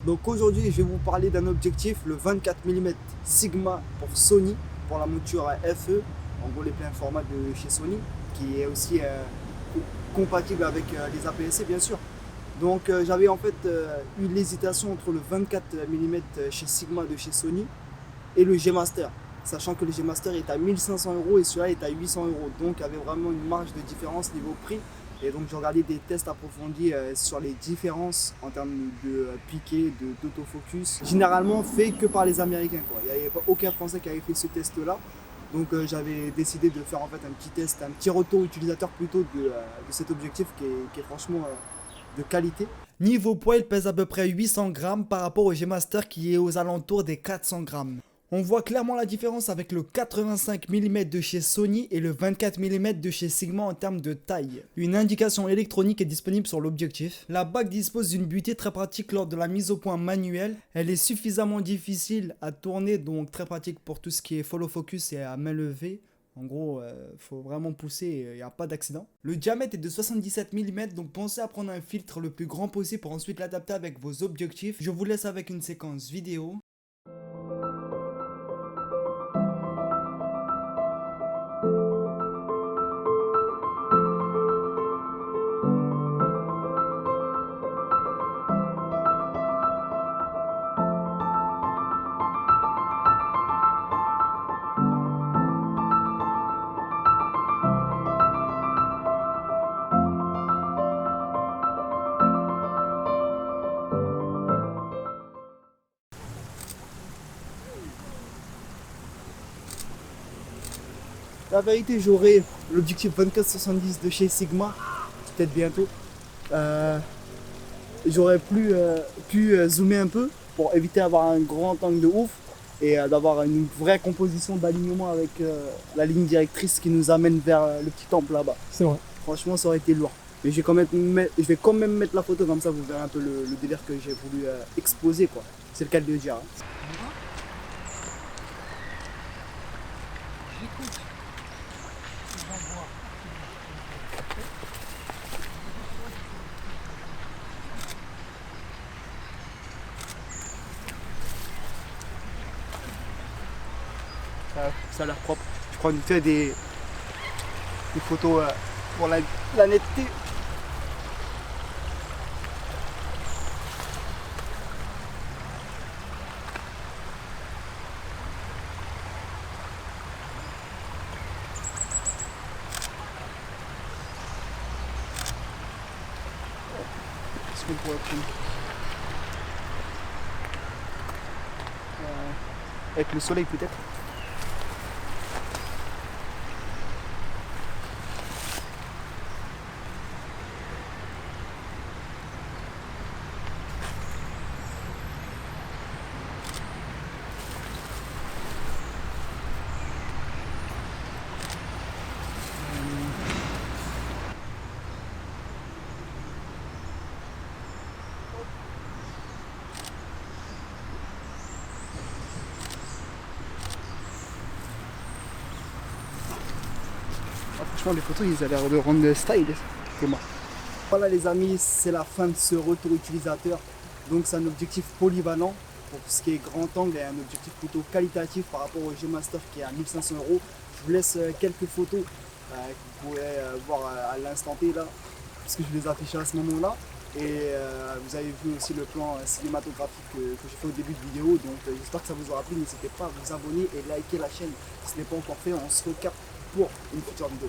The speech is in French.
Donc aujourd'hui, je vais vous parler d'un objectif, le 24 mm Sigma pour Sony, pour la monture FE, en gros les pleins formats de chez Sony, qui est aussi compatible avec les APS-C bien sûr. Donc j'avais en fait eu l'hésitation entre le 24 mm chez Sigma de chez Sony et le G Master, sachant que le G Master est à 1500 € et celui-là est à 800 €. Donc il y avait vraiment une marge de différence niveau prix. Et donc j'ai regardé des tests approfondis sur les différences en termes de piqué, d'autofocus, généralement fait que par les Américains, quoi. Il n'y avait pas aucun Français qui avait fait ce test-là. Donc j'avais décidé de faire en fait un petit test, un petit retour utilisateur plutôt de cet objectif qui est franchement de qualité. Niveau poids, il pèse à peu près 800 grammes par rapport au G Master qui est aux alentours des 400 grammes. On voit clairement la différence avec le 85 mm de chez Sony et le 24 mm de chez Sigma en termes de taille. Une indication électronique est disponible sur l'objectif. La bague dispose d'une butée très pratique lors de la mise au point manuelle. Elle est suffisamment difficile à tourner, donc très pratique pour tout ce qui est follow focus et à main levée. En gros, faut vraiment pousser, il n'y a pas d'accident. Le diamètre est de 77 mm, donc pensez à prendre un filtre le plus grand possible pour ensuite l'adapter avec vos objectifs. Je vous laisse avec une séquence vidéo. La vérité, j'aurai l'objectif 24-70 de chez Sigma, peut-être bientôt. J'aurais pu zoomer un peu pour éviter d'avoir un grand angle de ouf et d'avoir une vraie composition d'alignement avec la ligne directrice qui nous amène vers le petit temple là-bas. C'est vrai. Franchement, ça aurait été lourd. Mais je vais quand même mettre la photo comme ça, vous verrez un peu le délire que j'ai voulu exposer, quoi. C'est le cas de le dire. Hein. J'écoute. Ça a l'air propre. Je prends vite fait des photos pour la netteté. Qu'est-ce qu'on pourrait prendre avec le soleil peut-être. Franchement, les photos, ils ont l'air de rendre style. Voilà les amis, c'est la fin de ce retour utilisateur. Donc c'est un objectif polyvalent pour ce qui est grand angle et un objectif plutôt qualitatif par rapport au G Master qui est à 1500 €. Je vous laisse quelques photos que vous pouvez voir à l'instant T là, puisque je les affichais à ce moment-là. Et vous avez vu aussi le plan cinématographique que j'ai fait au début de vidéo. Donc j'espère que ça vous aura plu. N'hésitez pas à vous abonner et liker la chaîne si ce n'est pas encore fait. On se recapte pour une future vidéo.